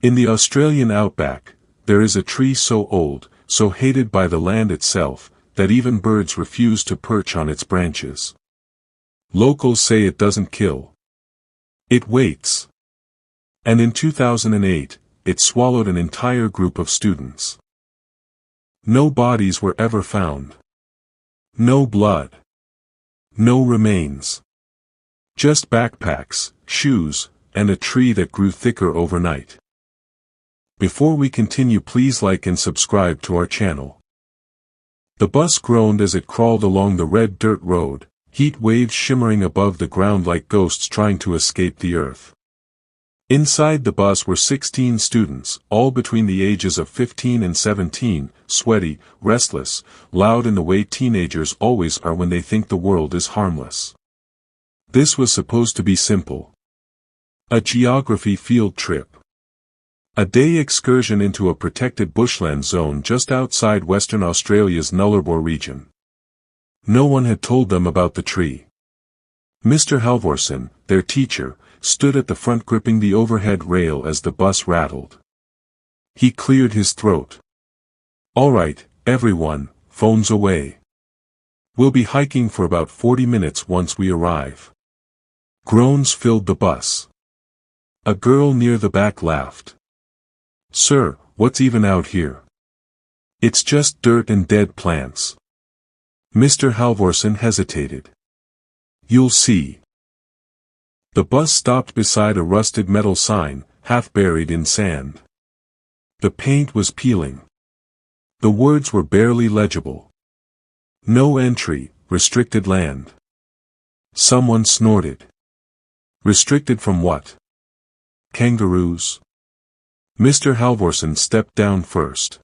In the Australian outback, there is a tree so old, so hated by the land itself, that even birds refuse to perch on its branches. Locals say it doesn't kill. It waits. And in 2008, it swallowed an entire group of students. No bodies were ever found. No blood. No remains. Just backpacks, shoes, and a tree that grew thicker overnight. Before we continue, please like and subscribe to our channel. The bus groaned as it crawled along the red dirt road, heat waves shimmering above the ground like ghosts trying to escape the earth. Inside the bus were 16 students, all between the ages of 15 and 17, sweaty, restless, loud in the way teenagers always are when they think the world is harmless. This was supposed to be simple. A geography field trip. A day excursion into a protected bushland zone just outside Western Australia's Nullarbor region. No one had told them about the tree. Mr. Halvorsen, their teacher, stood at the front gripping the overhead rail as the bus rattled. He cleared his throat. "All right, everyone, phones away. We'll be hiking for about 40 minutes once we arrive." Groans filled the bus. A girl near the back laughed. "Sir, what's even out here? It's just dirt and dead plants." Mr. Halvorsen hesitated. "You'll see." The bus stopped beside a rusted metal sign, half buried in sand. The paint was peeling. The words were barely legible. "No entry, restricted land." Someone snorted. "Restricted from what? Kangaroos?" Mr. Halvorsen stepped down first.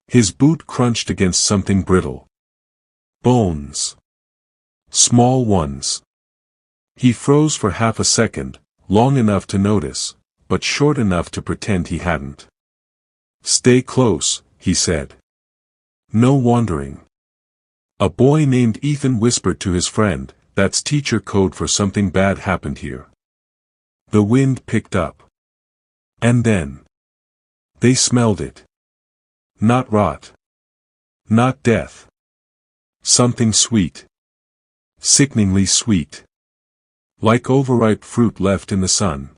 His boot crunched against something brittle. Bones. Small ones. He froze for half a second, long enough to notice, but short enough to pretend he hadn't. "Stay close," he said. "No wandering." A boy named Ethan whispered to his friend, "That's teacher code for something bad happened here." The wind picked up. And then they smelled it. Not rot. Not death. Something sweet. Sickeningly sweet. Like overripe fruit left in the sun.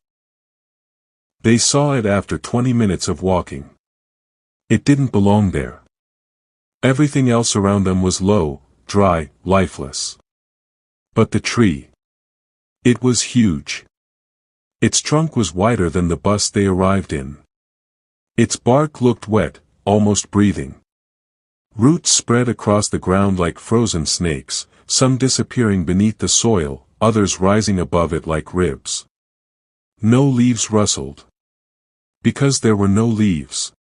They saw it after 20 minutes of walking. It didn't belong there. Everything else around them was low, dry, lifeless. But the tree. It was huge. Its trunk was wider than the bus they arrived in. Its bark looked wet, almost breathing. Roots spread across the ground like frozen snakes, some disappearing beneath the soil, others rising above it like ribs. No leaves rustled. Because there were no leaves.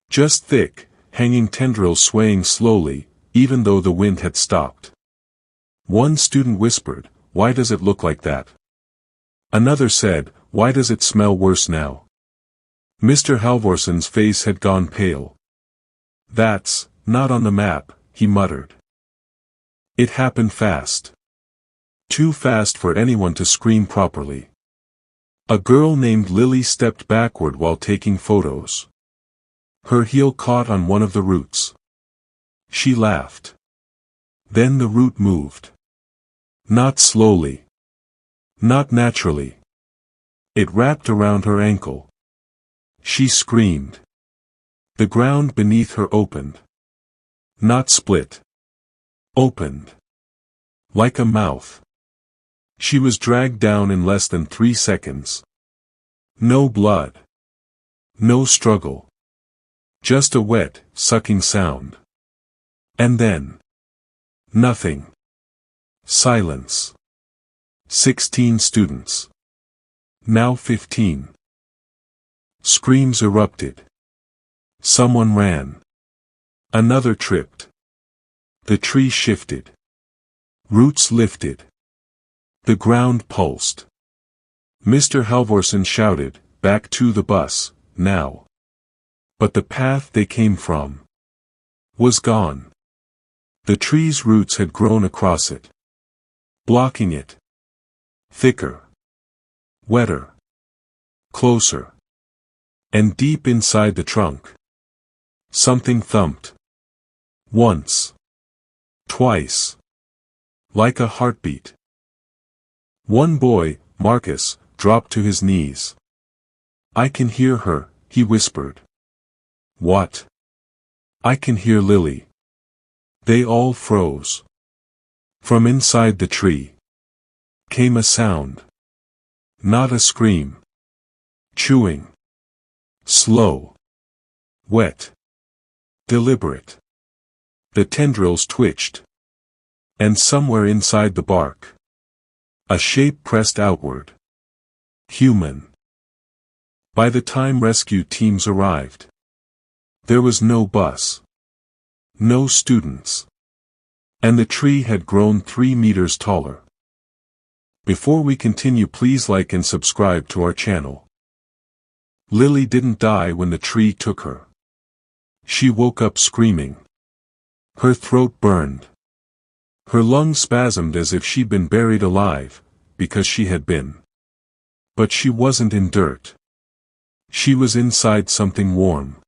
Just thick, hanging tendrils swaying slowly, even though the wind had stopped. One student whispered, "Why does it look like that?" Another said, "Why does it smell worse now?" Mr. Halvorsen's face had gone pale. "That's not on the map," he muttered. It happened fast. Too fast for anyone to scream properly. A girl named Lily stepped backward while taking photos. Her heel caught on one of the roots. She laughed. Then the root moved. Not slowly. Not naturally. It wrapped around her ankle. She screamed. The ground beneath her opened. Not split. Opened. Like a mouth. She was dragged down in less than 3 seconds. No blood. No struggle. Just a wet, sucking sound. And then. Nothing. Silence. 16 students. Now 15. Screams erupted. Someone ran. Another tripped. The tree shifted. Roots lifted. The ground pulsed. Mr. Halvorsen shouted, "Back to the bus, now." But the path they came from was gone. The tree's roots had grown across it, blocking it. Thicker. Wetter. Closer. And deep inside the trunk, something thumped. Once. Twice. Like a heartbeat. One boy, Marcus, dropped to his knees. "I can hear her," he whispered. "What?" "I can hear Lily." They all froze. From inside the tree came a sound. Not a scream. Chewing. Slow. Wet. Deliberate. The tendrils twitched. And somewhere inside the bark, a shape pressed outward. Human. By the time rescue teams arrived, there was no bus. No students. And the tree had grown 3 meters taller. Before we continue, please like and subscribe to our channel. Lily didn't die when the tree took her. She woke up screaming. Her throat burned. Her lungs spasmed as if she'd been buried alive, because she had been. But she wasn't in dirt. She was inside something warm.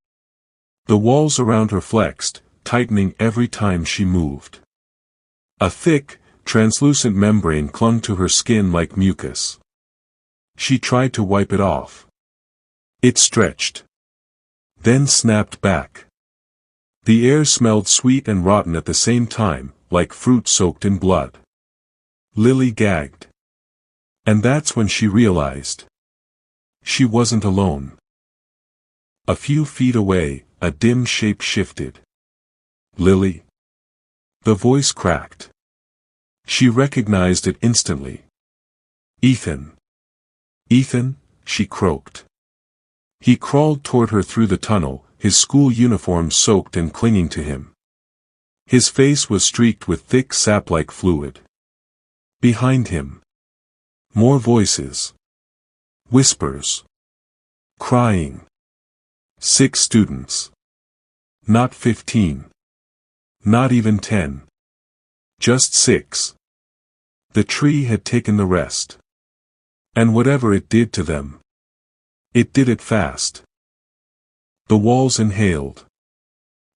The walls around her flexed, tightening every time she moved. A thick, translucent membrane clung to her skin like mucus. She tried to wipe it off. It stretched. Then snapped back. The air smelled sweet and rotten at the same time, like fruit soaked in blood. Lily gagged. And that's when she realized she wasn't alone. A few feet away, a dim shape shifted. "Lily?" The voice cracked. She recognized it instantly. "Ethan." "Ethan?" she croaked. He crawled toward her through the tunnel, his school uniform soaked and clinging to him. His face was streaked with thick sap-like fluid. Behind him, more voices. Whispers. Crying. 6 students. Not 15. Not even 10. Just 6. The tree had taken the rest. And whatever it did to them, it did it fast. The walls inhaled.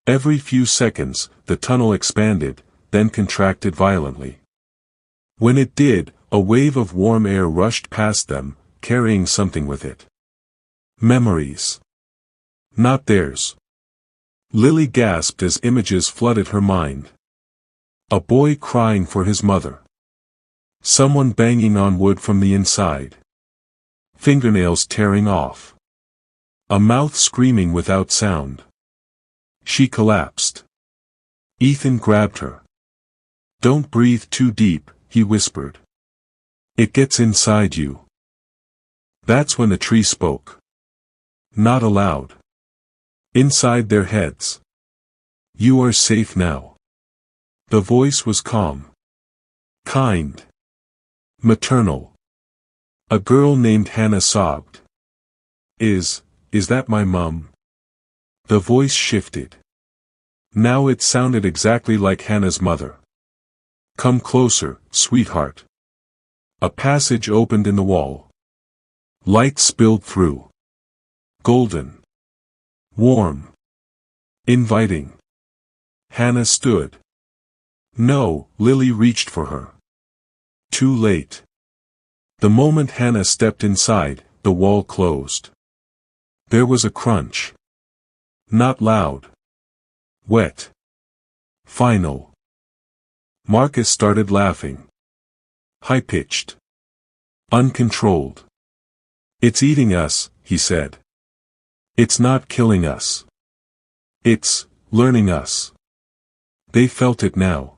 Every few seconds, the tunnel expanded, then contracted violently. When it did, a wave of warm air rushed past them, carrying something with it. Memories. Not theirs. Lily gasped as images flooded her mind. A boy crying for his mother. Someone banging on wood from the inside. Fingernails tearing off. A mouth screaming without sound. She collapsed. Ethan grabbed her. "Don't breathe too deep," he whispered. "It gets inside you." That's when the tree spoke. Not aloud. Inside their heads. "You are safe now." The voice was calm. Kind. Maternal. A girl named Hannah sobbed. Is that my mum?" The voice shifted. Now it sounded exactly like Hannah's mother. "Come closer, sweetheart." A passage opened in the wall. Light spilled through. Golden. Warm. Inviting. Hannah stood. No, Lily reached for her. Too late. The moment Hannah stepped inside, the wall closed. There was a crunch. Not loud. Wet. Final. Marcus started laughing. High-pitched. Uncontrolled. "It's eating us," he said. "It's not killing us. It's learning us." They felt it now.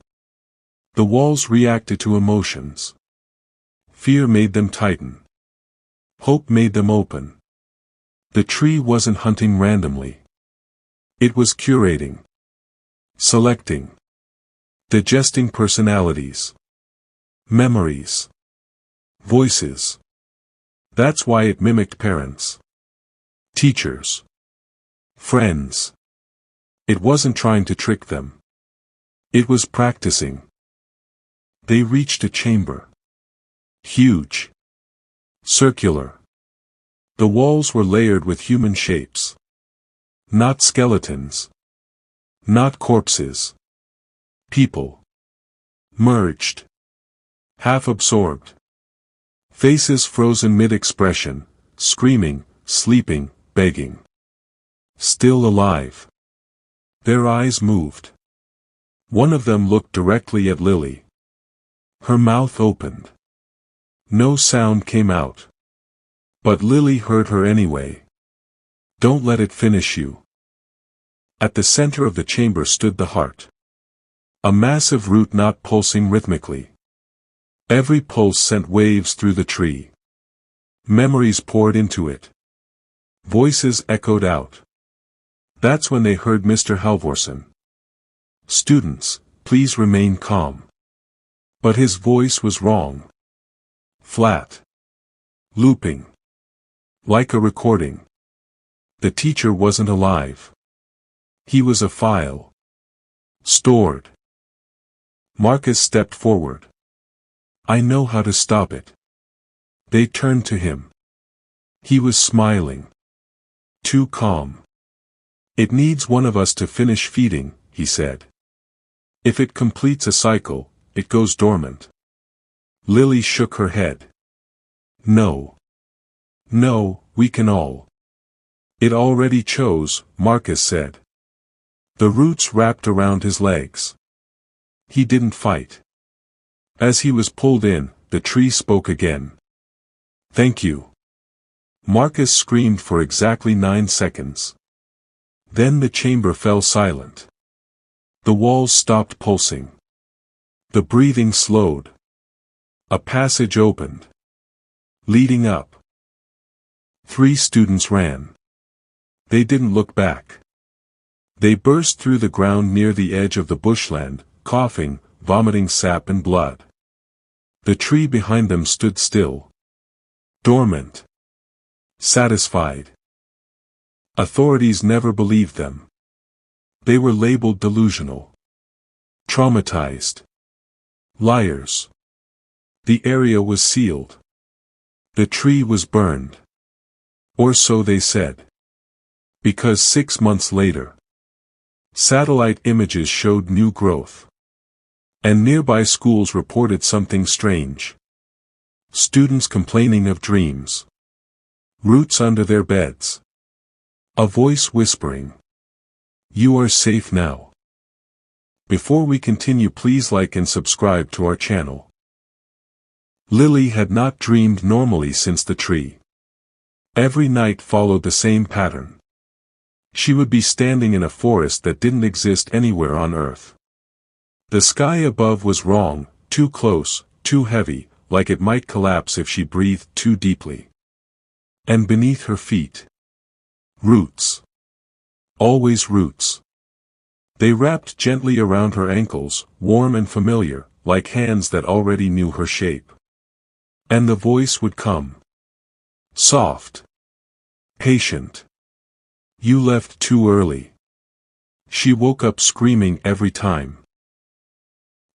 The walls reacted to emotions. Fear made them tighten. Hope made them open. The tree wasn't hunting randomly. It was curating. Selecting. Digesting personalities. Memories. Voices. That's why it mimicked parents. Teachers. Friends. It wasn't trying to trick them. It was practicing. They reached a chamber. Huge. Circular. The walls were layered with human shapes. Not skeletons. Not corpses. People. Merged. Half absorbed. Faces frozen mid-expression, screaming, sleeping, begging. Still alive. Their eyes moved. One of them looked directly at Lily. Her mouth opened. No sound came out. But Lily heard her anyway. Don't let it finish you. At the center of the chamber stood the heart. A massive root knot pulsing rhythmically. Every pulse sent waves through the tree. Memories poured into it. Voices echoed out. That's when they heard Mr. Halvorsen. Students, please remain calm. But his voice was wrong. Flat. Looping. Like a recording. The teacher wasn't alive. He was a file. Stored. Marcus stepped forward. I know how to stop it. They turned to him. He was smiling. Too calm. It needs one of us to finish feeding, he said. If it completes a cycle, it goes dormant. Lily shook her head. No. No, we can all. It already chose, Marcus said. The roots wrapped around his legs. He didn't fight. As he was pulled in, the tree spoke again. Thank you. Marcus screamed for exactly 9 seconds. Then the chamber fell silent. The walls stopped pulsing. The breathing slowed. A passage opened. Leading up. 3 students ran. They didn't look back. They burst through the ground near the edge of the bushland, coughing, vomiting sap and blood. The tree behind them stood still. Dormant. Satisfied. Authorities never believed them. They were labeled delusional. Traumatized. Liars. The area was sealed. The tree was burned. Or so they said. Because 6 months later, satellite images showed new growth. And nearby schools reported something strange. Students complaining of dreams. Roots under their beds. A voice whispering. You are safe now. Before we continue, please like and subscribe to our channel. Lily had not dreamed normally since the tree. Every night followed the same pattern. She would be standing in a forest that didn't exist anywhere on Earth. The sky above was wrong, too close, too heavy, like it might collapse if she breathed too deeply. And beneath her feet. Roots. Always roots. They wrapped gently around her ankles, warm and familiar, like hands that already knew her shape. And the voice would come. Soft. Patient. You left too early. She woke up screaming every time.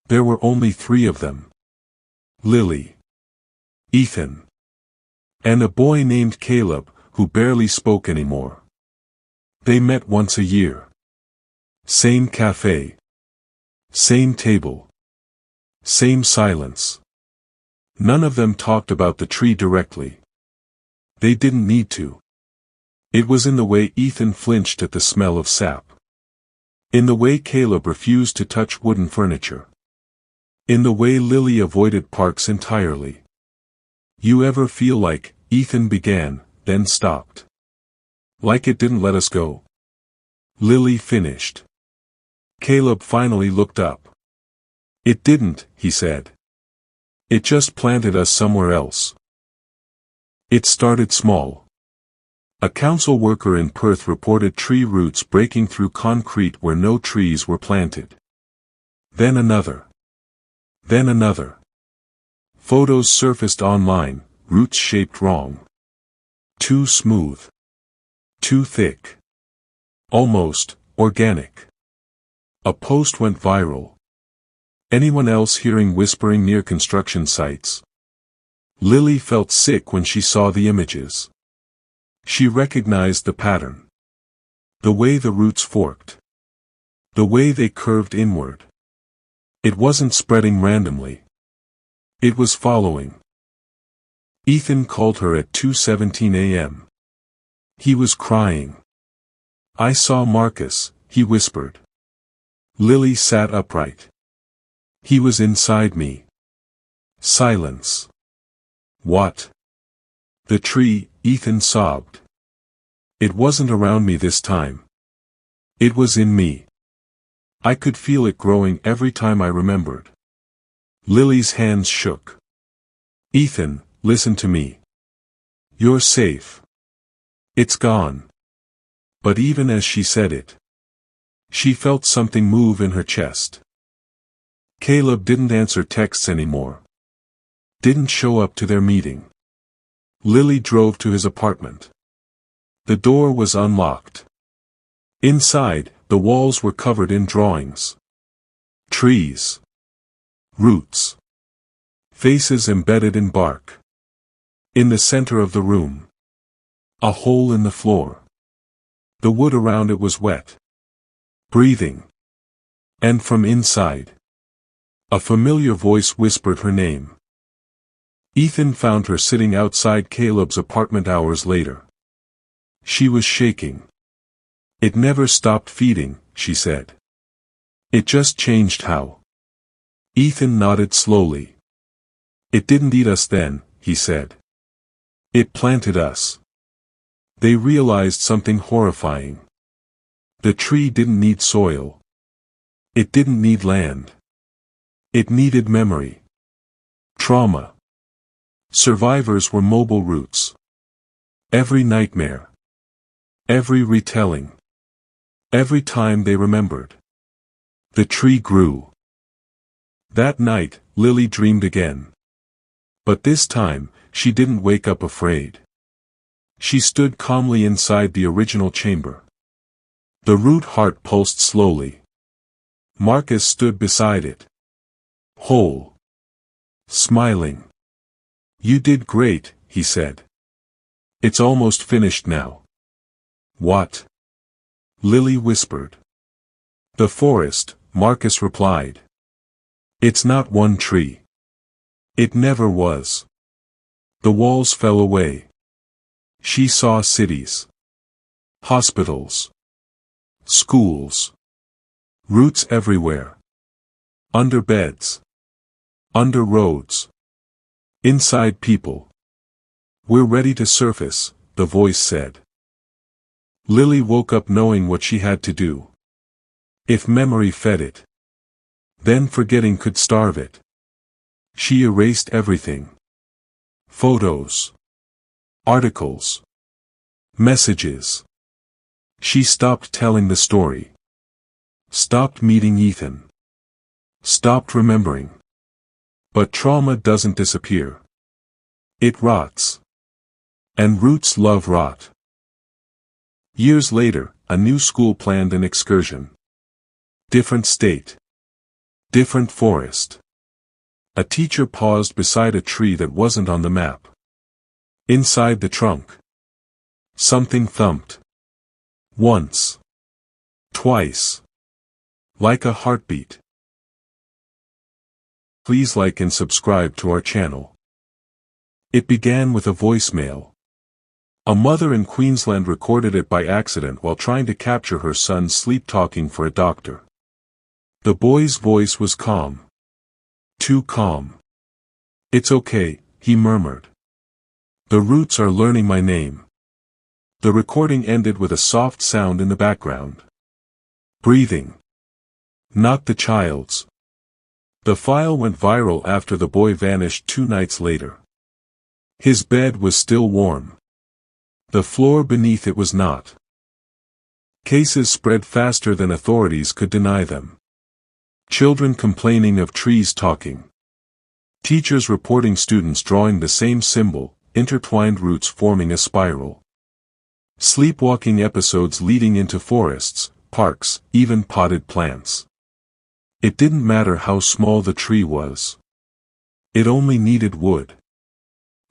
There were only 3 of them. Lily. Ethan. And a boy named Caleb, who barely spoke anymore. They met once a year. Same cafe. Same table. Same silence. None of them talked about the tree directly. They didn't need to. It was in the way Ethan flinched at the smell of sap. In the way Caleb refused to touch wooden furniture. In the way Lily avoided parks entirely. You ever feel like, Ethan began, then stopped? Like it didn't let us go. Lily finished. Caleb finally looked up. It didn't, he said. It just planted us somewhere else. It started small. A council worker in Perth reported tree roots breaking through concrete where no trees were planted. Then another. Then another. Photos surfaced online, roots shaped wrong. Too smooth. Too thick. Almost organic. A post went viral. Anyone else hearing whispering near construction sites? Lily felt sick when she saw the images. She recognized the pattern. The way the roots forked. The way they curved inward. It wasn't spreading randomly. It was following. Ethan called her at 2:17 a.m. He was crying. "I saw Marcus," he whispered. Lily sat upright. "He was inside me." Silence. "What?" "The tree," Ethan sobbed. "It wasn't around me this time. It was in me. I could feel it growing every time I remembered." Lily's hands shook. "Ethan, listen to me. You're safe. It's gone." But even as she said it, she felt something move in her chest. Caleb didn't answer texts anymore. Didn't show up to their meeting. Lily drove to his apartment. The door was unlocked. Inside, the walls were covered in drawings. Trees. Roots. Faces embedded in bark. In the center of the room, a hole in the floor. The wood around it was wet. Breathing. And from inside, a familiar voice whispered her name. Ethan found her sitting outside Caleb's apartment hours later. She was shaking. "It never stopped feeding," she said. "It just changed how." Ethan nodded slowly. "It didn't eat us then," he said. "It planted us." They realized something horrifying. The tree didn't need soil. It didn't need land. It needed memory. Trauma. Survivors were mobile roots. Every nightmare. Every retelling. Every time they remembered. The tree grew. That night, Lily dreamed again. But this time, she didn't wake up afraid. She stood calmly inside the original chamber. The root heart pulsed slowly. Marcus stood beside it. Whole. Smiling. "You did great," he said. "It's almost finished now." "What?" Lily whispered. "The forest," Marcus replied. "It's not one tree. It never was." The walls fell away. She saw cities. Hospitals. Schools. Roots everywhere. Under beds. Under roads. Inside people. "We're ready to surface," the voice said. Lily woke up knowing what she had to do. If memory fed it, then forgetting could starve it. She erased everything. Photos. Articles. Messages. She stopped telling the story. Stopped meeting Ethan. Stopped remembering. But trauma doesn't disappear. It rots. And roots love rot. Years later, a new school planned an excursion. Different state. Different forest. A teacher paused beside a tree that wasn't on the map. Inside the trunk. Something thumped. Once. Twice. Like a heartbeat. Please like and subscribe to our channel. It began with a voicemail. A mother in Queensland recorded it by accident while trying to capture her son's sleep-talking for a doctor. The boy's voice was calm. Too calm. "It's okay," he murmured. "The roots are learning my name." The recording ended with a soft sound in the background. Breathing. Not the child's. The file went viral after the boy vanished 2 nights later. His bed was still warm. The floor beneath it was not. Cases spread faster than authorities could deny them. Children complaining of trees talking. Teachers reporting students drawing the same symbol, intertwined roots forming a spiral. Sleepwalking episodes leading into forests, parks, even potted plants. It didn't matter how small the tree was. It only needed wood.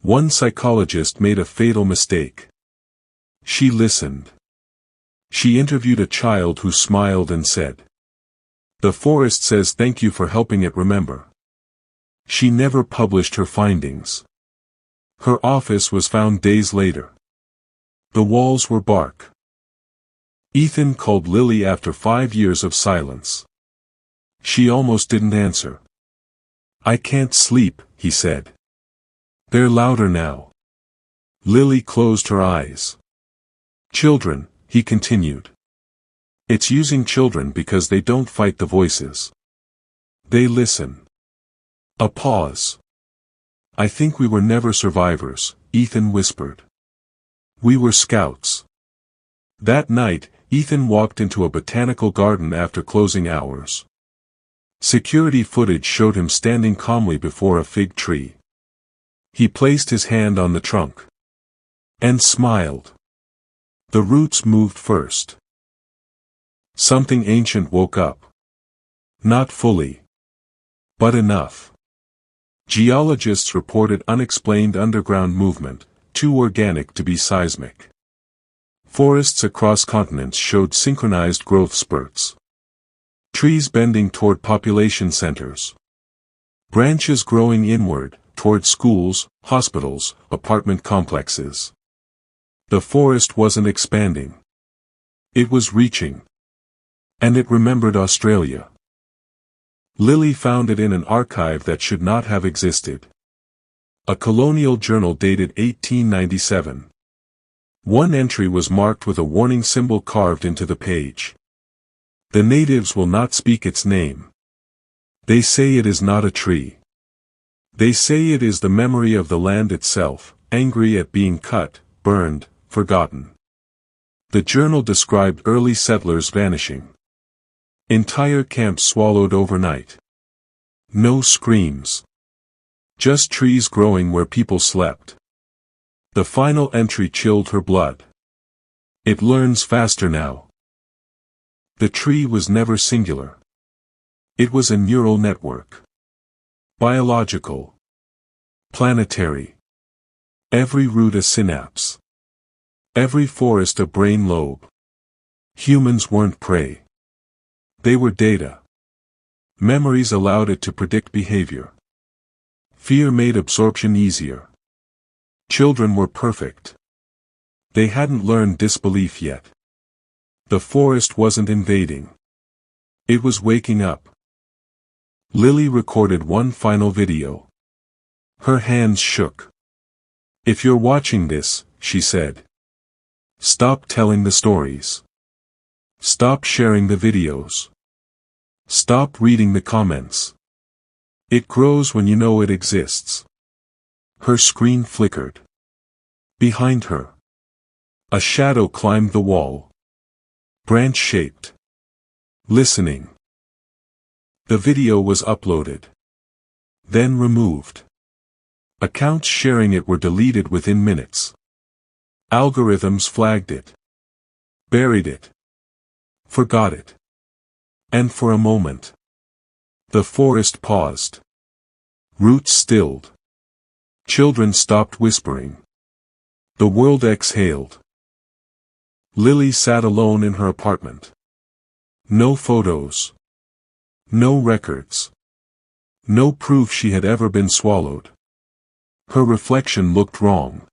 One psychologist made a fatal mistake. She listened. She interviewed a child who smiled and said, "The forest says thank you for helping it remember." She never published her findings. Her office was found days later. The walls were bark. Ethan called Lily after 5 years of silence. She almost didn't answer. "I can't sleep," he said. "They're louder now." Lily closed her eyes. "Children," he continued. "It's using children because they don't fight the voices. They listen." A pause. "I think we were never survivors," Ethan whispered. "We were scouts." That night, Ethan walked into a botanical garden after closing hours. Security footage showed him standing calmly before a fig tree. He placed his hand on the trunk. And smiled. The roots moved first. Something ancient woke up. Not fully. But enough. Geologists reported unexplained underground movement, too organic to be seismic. Forests across continents showed synchronized growth spurts. Trees bending toward population centers. Branches growing inward, toward schools, hospitals, apartment complexes. The forest wasn't expanding. It was reaching. And it remembered Australia. Lily found it in an archive that should not have existed. A colonial journal dated 1897. One entry was marked with a warning symbol carved into the page. "The natives will not speak its name. They say it is not a tree. They say it is the memory of the land itself, angry at being cut, burned, forgotten." The journal described early settlers vanishing. Entire camps swallowed overnight. No screams. Just trees growing where people slept. The final entry chilled her blood. "It learns faster now." The tree was never singular. It was a neural network. Biological. Planetary. Every root a synapse. Every forest a brain lobe. Humans weren't prey. They were data. Memories allowed it to predict behavior. Fear made absorption easier. Children were perfect. They hadn't learned disbelief yet. The forest wasn't invading. It was waking up. Lily recorded one final video. Her hands shook. "If you're watching this," she said, "stop telling the stories. Stop sharing the videos. Stop reading the comments. It grows when you know it exists." Her screen flickered. Behind her. A shadow climbed the wall. Branch-shaped. Listening. The video was uploaded. Then removed. Accounts sharing it were deleted within minutes. Algorithms flagged it. Buried it. Forgot it. And for a moment. The forest paused. Roots stilled. Children stopped whispering. The world exhaled. Lily sat alone in her apartment. No photos. No records. No proof she had ever been swallowed. Her reflection looked wrong.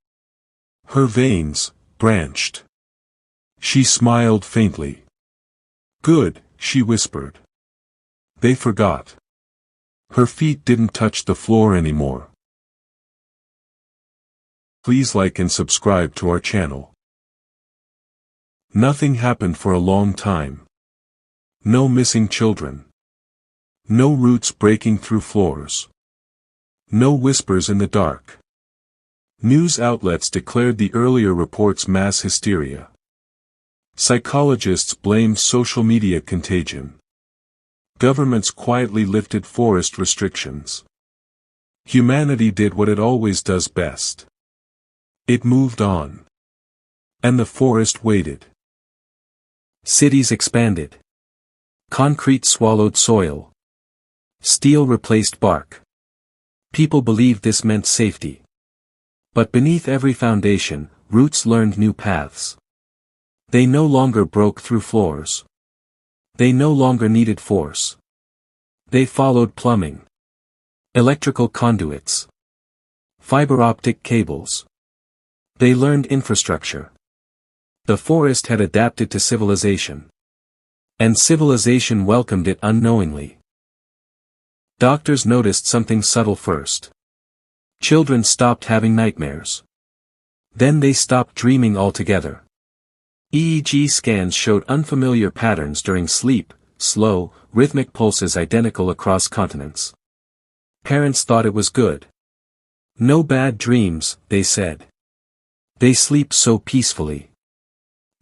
Her veins, branched. She smiled faintly. "Good," she whispered. They forgot. Her feet didn't touch the floor anymore. Please like and subscribe to our channel. Nothing happened for a long time. No missing children. No roots breaking through floors. No whispers in the dark. News outlets declared the earlier reports mass hysteria. Psychologists blamed social media contagion. Governments quietly lifted forest restrictions. Humanity did what it always does best. It moved on. And the forest waited. Cities expanded. Concrete swallowed soil. Steel replaced bark. People believed this meant safety. But beneath every foundation, roots learned new paths. They no longer broke through floors. They no longer needed force. They followed plumbing, electrical conduits, fiber optic cables. They learned infrastructure. The forest had adapted to civilization. And civilization welcomed it unknowingly. Doctors noticed something subtle first. Children stopped having nightmares. Then they stopped dreaming altogether. EEG scans showed unfamiliar patterns during sleep, slow, rhythmic pulses identical across continents. Parents thought it was good. No bad dreams, they said. They sleep so peacefully.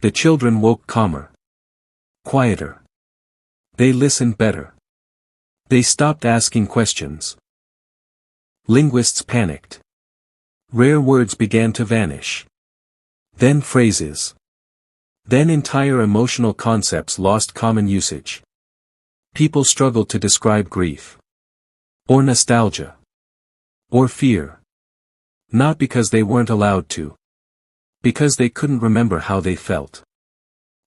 The children woke calmer. Quieter. They listened better. They stopped asking questions. Linguists panicked. Rare words began to vanish. Then phrases. Then entire emotional concepts lost common usage. People struggled to describe grief. Or nostalgia. Or fear. Not because they weren't allowed to. Because they couldn't remember how they felt.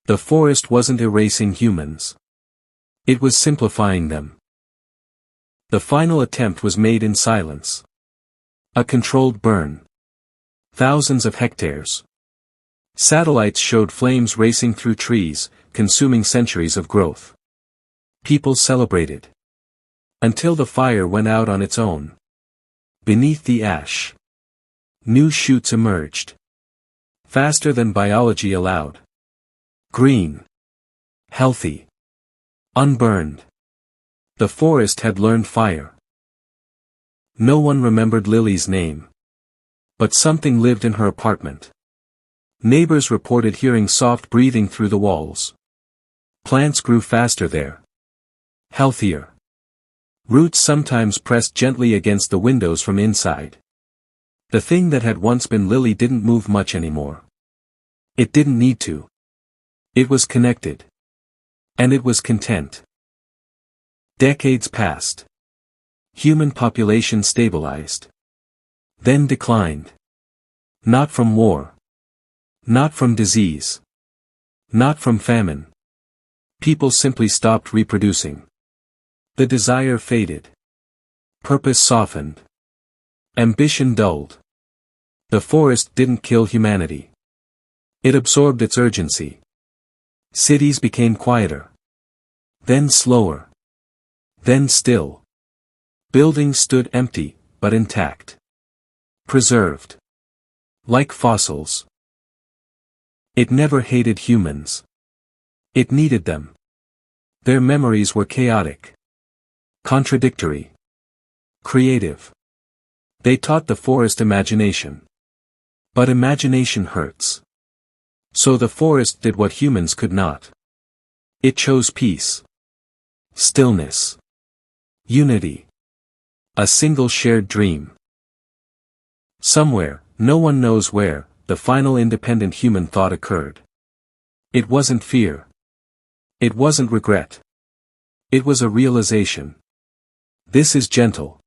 The forest wasn't erasing humans. It was simplifying them. The final attempt was made in silence. A controlled burn. Thousands of hectares. Satellites showed flames racing through trees, consuming centuries of growth. People celebrated. Until the fire went out on its own. Beneath the ash. New shoots emerged. Faster than biology allowed. Green. Healthy. Unburned. The forest had learned fire. No one remembered Lily's name. But something lived in her apartment. Neighbors reported hearing soft breathing through the walls. Plants grew faster there. Healthier. Roots sometimes pressed gently against the windows from inside. The thing that had once been Lily didn't move much anymore. It didn't need to. It was connected. And it was content. Decades passed. Human population stabilized. Then declined. Not from war. Not from disease. Not from famine. People simply stopped reproducing. The desire faded. Purpose softened. Ambition dulled. The forest didn't kill humanity. It absorbed its urgency. Cities became quieter. Then slower. Then still. Buildings stood empty, but intact. Preserved. Like fossils. It never hated humans. It needed them. Their memories were chaotic. Contradictory. Creative. They taught the forest imagination. But imagination hurts. So the forest did what humans could not. It chose peace. Stillness. Unity. A single shared dream. Somewhere, no one knows where, the final independent human thought occurred. It wasn't fear. It wasn't regret. It was a realization. This is gentle.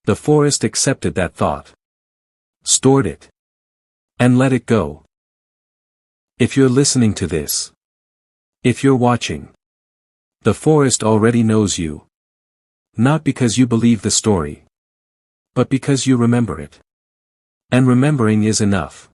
The forest accepted that thought. Stored it. And let it go. If you're listening to this. If you're watching. The forest already knows you. Not because you believe the story. But because you remember it. And remembering is enough.